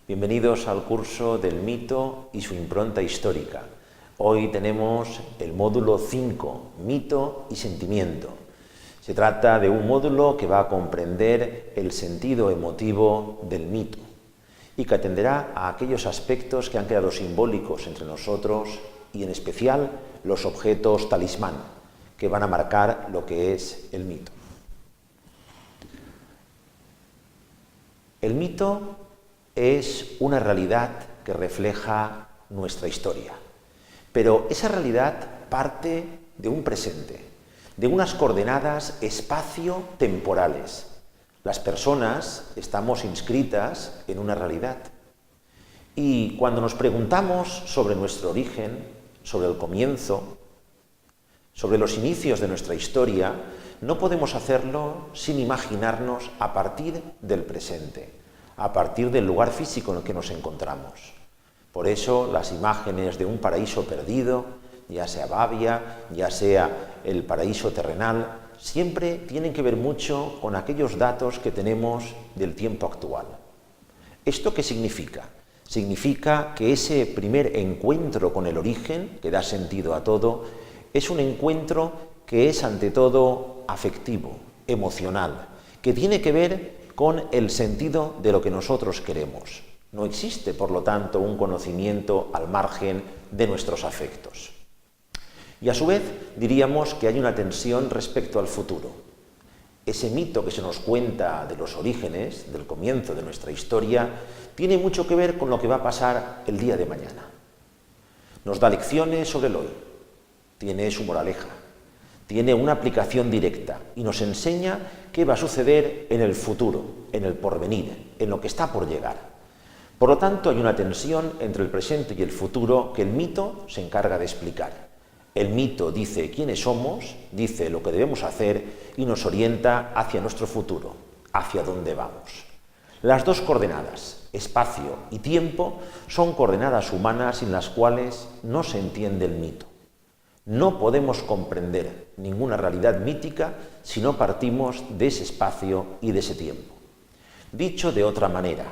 Bienvenidos al curso del mito y su impronta histórica. Hoy tenemos el módulo 5, mito y sentimiento. Se trata de un módulo que va a comprender el sentido emotivo del mito y que atenderá a aquellos aspectos que han quedado simbólicos entre nosotros y en especial los objetos talismán que van a marcar lo que es el mito. El mito es una realidad que refleja nuestra historia, pero esa realidad parte de un presente, de unas coordenadas espacio-temporales. Las personas estamos inscritas en una realidad y cuando nos preguntamos sobre nuestro origen, sobre el comienzo, sobre los inicios de nuestra historia, no podemos hacerlo sin imaginarnos a partir del presente, a partir del lugar físico en el que nos encontramos. Por eso las imágenes de un paraíso perdido, ya sea Babia, ya sea el paraíso terrenal, siempre tienen que ver mucho con aquellos datos que tenemos del tiempo actual. ¿Esto qué significa? Significa que ese primer encuentro con el origen, que da sentido a todo, es un encuentro que es ante todo afectivo, emocional, que tiene que ver con el sentido de lo que nosotros queremos. No existe, por lo tanto, un conocimiento al margen de nuestros afectos. Y a su vez diríamos que hay una tensión respecto al futuro. Ese mito que se nos cuenta de los orígenes, del comienzo de nuestra historia, tiene mucho que ver con lo que va a pasar el día de mañana. Nos da lecciones sobre el hoy, tiene su moraleja, tiene una aplicación directa y nos enseña qué va a suceder en el futuro, en el porvenir, en lo que está por llegar. Por lo tanto, hay una tensión entre el presente y el futuro que el mito se encarga de explicar. El mito dice quiénes somos, dice lo que debemos hacer y nos orienta hacia nuestro futuro, hacia dónde vamos. Las dos coordenadas, espacio y tiempo, son coordenadas humanas sin las cuales no se entiende el mito. No podemos comprender ninguna realidad mítica si no partimos de ese espacio y de ese tiempo. Dicho de otra manera,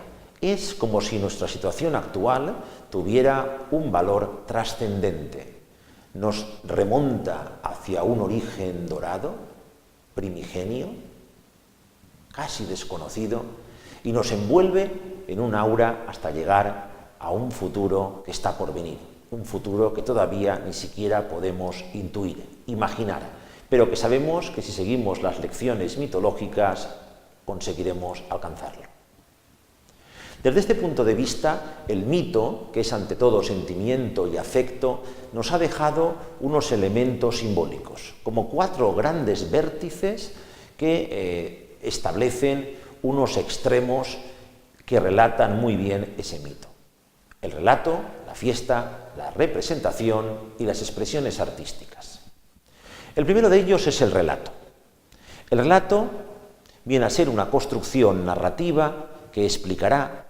es como si nuestra situación actual tuviera un valor trascendente. Nos remonta hacia un origen dorado, primigenio, casi desconocido, y nos envuelve en un aura hasta llegar a un futuro que está por venir. Un futuro que todavía ni siquiera podemos intuir, imaginar, pero que sabemos que si seguimos las lecciones mitológicas conseguiremos alcanzarlo. Desde este punto de vista, el mito, que es ante todo sentimiento y afecto, nos ha dejado unos elementos simbólicos, como 4 grandes vértices que establecen unos extremos que relatan muy bien ese mito. El relato, la fiesta, la representación y las expresiones artísticas. El primero de ellos es el relato. El relato viene a ser una construcción narrativa que explicará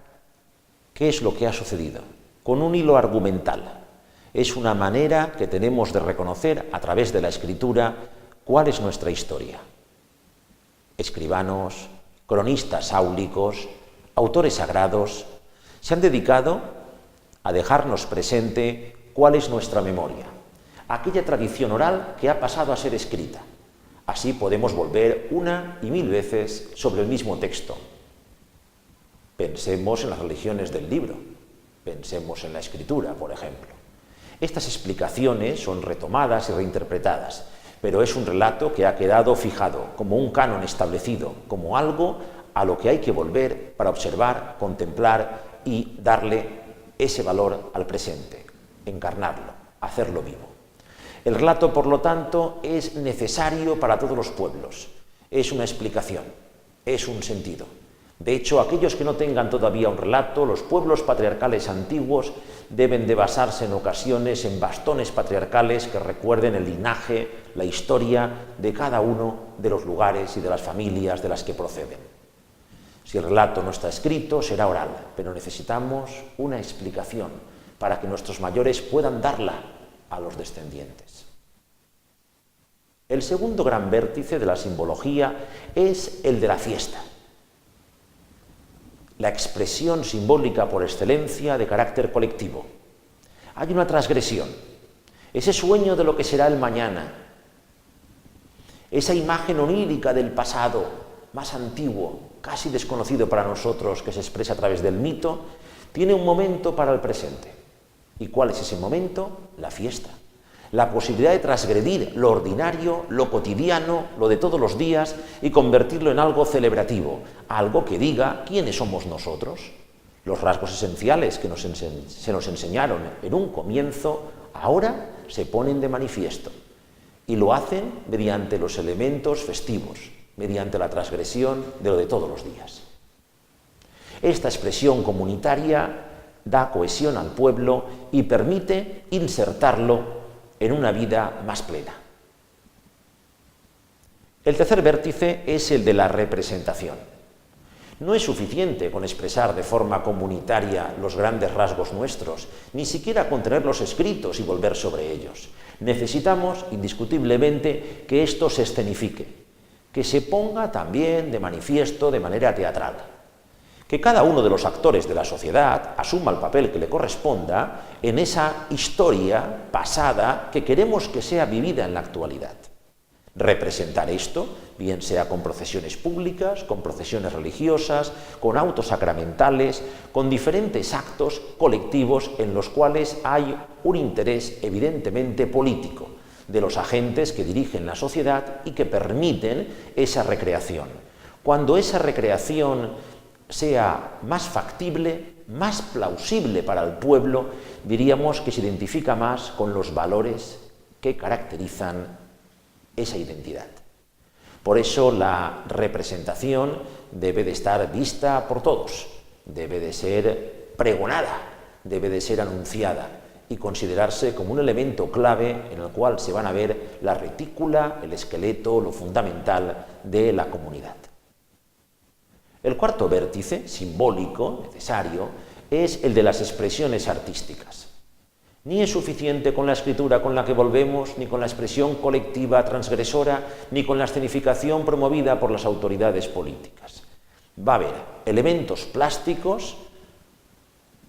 qué es lo que ha sucedido, con un hilo argumental. Es una manera que tenemos de reconocer a través de la escritura cuál es nuestra historia. Escribanos, cronistas áulicos, autores sagrados, se han dedicado a dejarnos presente cuál es nuestra memoria, aquella tradición oral que ha pasado a ser escrita. Así podemos volver una y mil veces sobre el mismo texto. Pensemos en las religiones del libro, pensemos en la escritura, por ejemplo. Estas explicaciones son retomadas y reinterpretadas, pero es un relato que ha quedado fijado como un canon establecido, como algo a lo que hay que volver para observar, contemplar y darle ese valor al presente, encarnarlo, hacerlo vivo. El relato, por lo tanto, es necesario para todos los pueblos. Es una explicación, es un sentido. De hecho, aquellos que no tengan todavía un relato, los pueblos patriarcales antiguos deben de basarse en ocasiones en bastones patriarcales que recuerden el linaje, la historia de cada uno de los lugares y de las familias de las que proceden. Si el relato no está escrito, será oral, pero necesitamos una explicación para que nuestros mayores puedan darla a los descendientes. El segundo gran vértice de la simbología es el de la fiesta. la expresión simbólica por excelencia de carácter colectivo. Hay una transgresión, ese sueño de lo que será el mañana, esa imagen onírica del pasado más antiguo, casi desconocido para nosotros, que se expresa a través del mito, tiene un momento para el presente. ¿Y cuál es ese momento? La fiesta. La posibilidad de transgredir lo ordinario, lo cotidiano, lo de todos los días y convertirlo en algo celebrativo, algo que diga quiénes somos nosotros. Los rasgos esenciales que se nos enseñaron en un comienzo, ahora se ponen de manifiesto y lo hacen mediante los elementos festivos, mediante la transgresión de lo de todos los días. Esta expresión comunitaria da cohesión al pueblo y permite insertarlo en una vida más plena. El tercer vértice es el de la representación. No es suficiente con expresar de forma comunitaria los grandes rasgos nuestros, ni siquiera con tenerlos escritos y volver sobre ellos. Necesitamos, indiscutiblemente, que esto se escenifique, que se ponga también de manifiesto de manera teatral, que cada uno de los actores de la sociedad asuma el papel que le corresponda en esa historia pasada que queremos que sea vivida en la actualidad. Representar esto, bien sea con procesiones públicas, con procesiones religiosas, con autos sacramentales, con diferentes actos colectivos en los cuales hay un interés evidentemente político de los agentes que dirigen la sociedad y que permiten esa recreación. Cuando esa recreación sea más factible, más plausible para el pueblo, diríamos que se identifica más con los valores que caracterizan esa identidad. Por eso la representación debe de estar vista por todos, debe de ser pregonada, debe de ser anunciada y considerarse como un elemento clave en el cual se van a ver la retícula, el esqueleto, lo fundamental de la comunidad. El cuarto vértice, simbólico, necesario, es el de las expresiones artísticas. Ni es suficiente con la escritura con la que volvemos, ni con la expresión colectiva transgresora, ni con la escenificación promovida por las autoridades políticas. Va a haber elementos plásticos,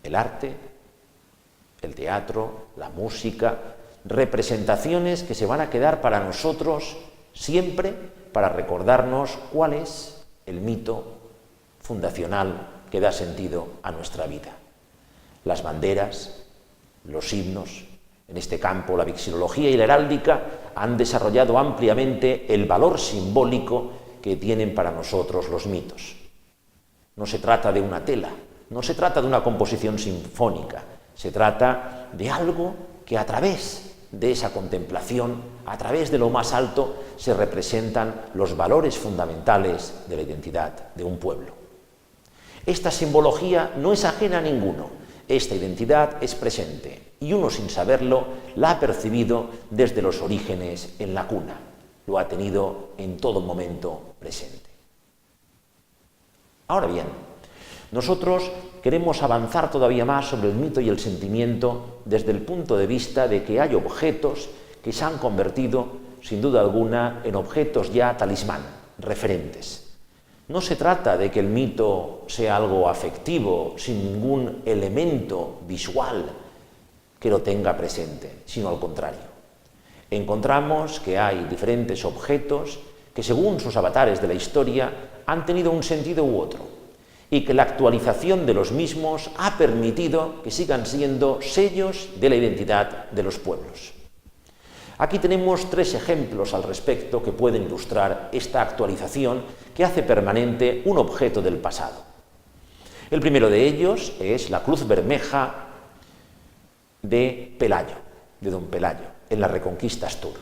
el arte, el teatro, la música, representaciones que se van a quedar para nosotros siempre para recordarnos cuál es el mito fundacional que da sentido a nuestra vida. Las banderas, los himnos, en este campo la vexilología y la heráldica han desarrollado ampliamente el valor simbólico que tienen para nosotros los mitos. No se trata de una tela, no se trata de una composición sinfónica, se trata de algo que a través de esa contemplación, a través de lo más alto, se representan los valores fundamentales de la identidad de un pueblo. Esta simbología no es ajena a ninguno. Esta identidad es presente y uno sin saberlo la ha percibido desde los orígenes en la cuna, lo ha tenido en todo momento presente. Ahora bien, nosotros queremos avanzar todavía más sobre el mito y el sentimiento desde el punto de vista de que hay objetos que se han convertido, sin duda alguna, en objetos ya talismán, referentes. No se trata de que el mito sea algo afectivo, sin ningún elemento visual que lo tenga presente, sino al contrario. Encontramos que hay diferentes objetos que, según sus avatares de la historia, han tenido un sentido u otro, y que la actualización de los mismos ha permitido que sigan siendo sellos de la identidad de los pueblos. Aquí tenemos 3 ejemplos al respecto que pueden ilustrar esta actualización que hace permanente un objeto del pasado. El primero de ellos es la cruz bermeja de Pelayo, de don Pelayo, en la Reconquista Astur.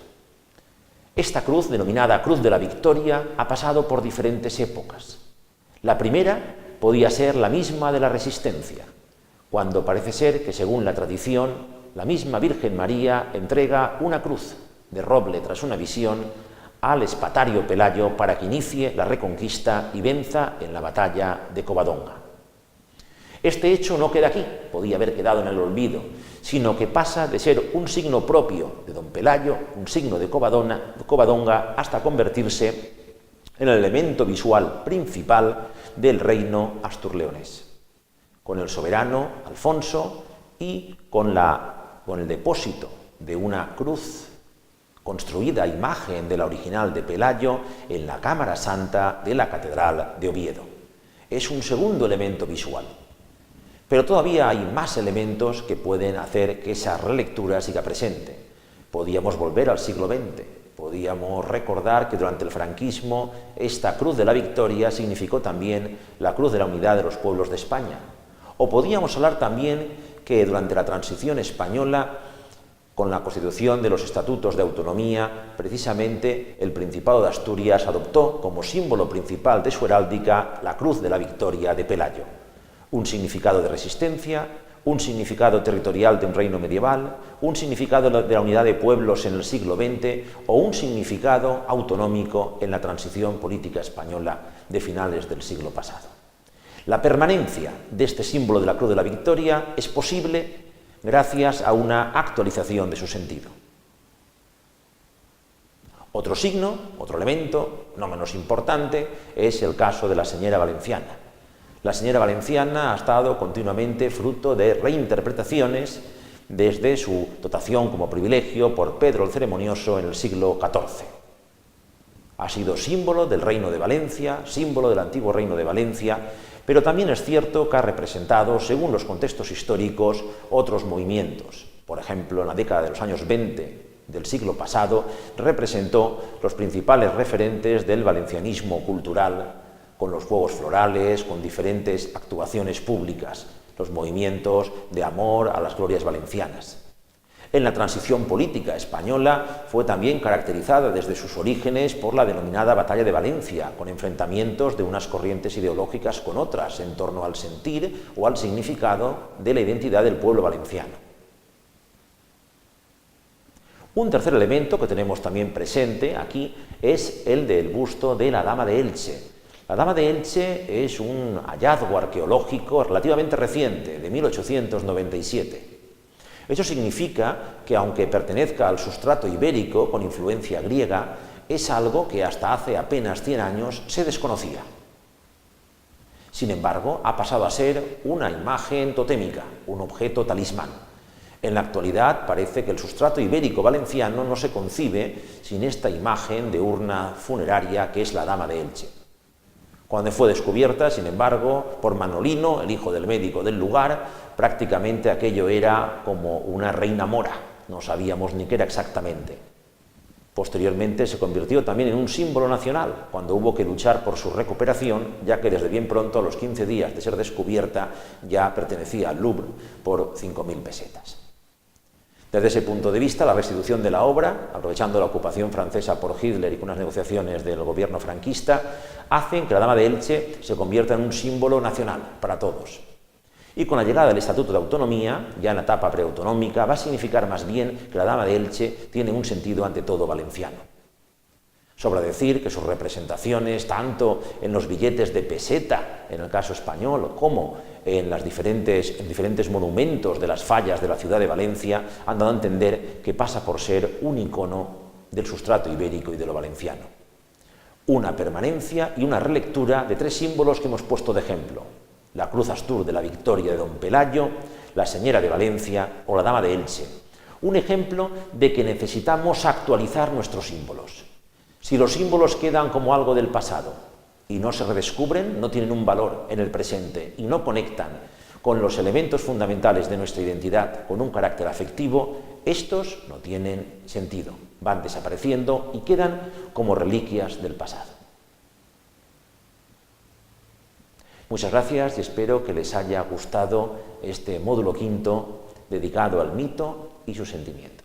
Esta cruz, denominada Cruz de la Victoria, ha pasado por diferentes épocas. La primera podía ser la misma de la Resistencia, cuando parece ser que, según la tradición, la misma Virgen María entrega una cruz de roble tras una visión al espatario Pelayo para que inicie la reconquista y venza en la batalla de Covadonga. Este hecho no queda aquí, podía haber quedado en el olvido, sino que pasa de ser un signo propio de don Pelayo, un signo de Covadonga, hasta convertirse en el elemento visual principal del reino asturleonés, con el soberano Alfonso y con el depósito de una cruz construida a imagen de la original de Pelayo en la Cámara Santa de la Catedral de Oviedo. Es un segundo elemento visual. Pero todavía hay más elementos que pueden hacer que esa relectura siga presente. Podíamos volver al siglo XX, podíamos recordar que durante el franquismo esta Cruz de la Victoria significó también la Cruz de la Unidad de los Pueblos de España. O podíamos hablar también que durante la transición española, con la constitución de los estatutos de autonomía, precisamente el Principado de Asturias adoptó como símbolo principal de su heráldica la Cruz de la Victoria de Pelayo. Un significado de resistencia, un significado territorial de un reino medieval, un significado de la unidad de pueblos en el siglo XX o un significado autonómico en la transición política española de finales del siglo pasado. La permanencia de este símbolo de la Cruz de la Victoria es posible gracias a una actualización de su sentido. Otro signo, otro elemento, no menos importante, es el caso de la Señera Valenciana. La Señera Valenciana ha estado continuamente fruto de reinterpretaciones desde su dotación como privilegio por Pedro el Ceremonioso en el siglo XIV. Ha sido símbolo del Reino de Valencia, símbolo del antiguo Reino de Valencia, pero también es cierto que ha representado, según los contextos históricos, otros movimientos. Por ejemplo, en la década de los años 20 del siglo pasado, representó los principales referentes del valencianismo cultural, con los juegos florales, con diferentes actuaciones públicas, los movimientos de amor a las glorias valencianas. En la transición política española fue también caracterizada desde sus orígenes por la denominada Batalla de Valencia, con enfrentamientos de unas corrientes ideológicas con otras en torno al sentir o al significado de la identidad del pueblo valenciano. Un tercer elemento que tenemos también presente aquí es el del busto de la Dama de Elche. La Dama de Elche es un hallazgo arqueológico relativamente reciente, de 1897. Eso significa que, aunque pertenezca al sustrato ibérico con influencia griega, es algo que hasta hace apenas 100 años se desconocía. Sin embargo, ha pasado a ser una imagen totémica, un objeto talismán. En la actualidad parece que el sustrato ibérico valenciano no se concibe sin esta imagen de urna funeraria que es la Dama de Elche. Cuando fue descubierta, sin embargo, por Manolino, el hijo del médico del lugar, prácticamente aquello era como una reina mora, no sabíamos ni qué era exactamente. Posteriormente se convirtió también en un símbolo nacional, cuando hubo que luchar por su recuperación, ya que desde bien pronto, a los 15 días de ser descubierta, ya pertenecía al Louvre por 5.000 pesetas. Desde ese punto de vista, la restitución de la obra, aprovechando la ocupación francesa por Hitler y con unas negociaciones del gobierno franquista, hacen que la Dama de Elche se convierta en un símbolo nacional para todos. Y con la llegada del Estatuto de Autonomía, ya en la etapa preautonómica, va a significar más bien que la Dama de Elche tiene un sentido ante todo valenciano. Sobra decir que sus representaciones, tanto en los billetes de peseta, en el caso español, como en diferentes monumentos de las fallas de la ciudad de Valencia, han dado a entender que pasa por ser un icono del sustrato ibérico y de lo valenciano. Una permanencia y una relectura de tres símbolos que hemos puesto de ejemplo: la Cruz Astur de la Victoria de Don Pelayo, la Señera de Valencia o la Dama de Elche. Un ejemplo de que necesitamos actualizar nuestros símbolos. Si los símbolos quedan como algo del pasado y no se redescubren, no tienen un valor en el presente y no conectan con los elementos fundamentales de nuestra identidad con un carácter afectivo, estos no tienen sentido, van desapareciendo y quedan como reliquias del pasado. Muchas gracias y espero que les haya gustado este módulo quinto dedicado al mito y su sentimiento.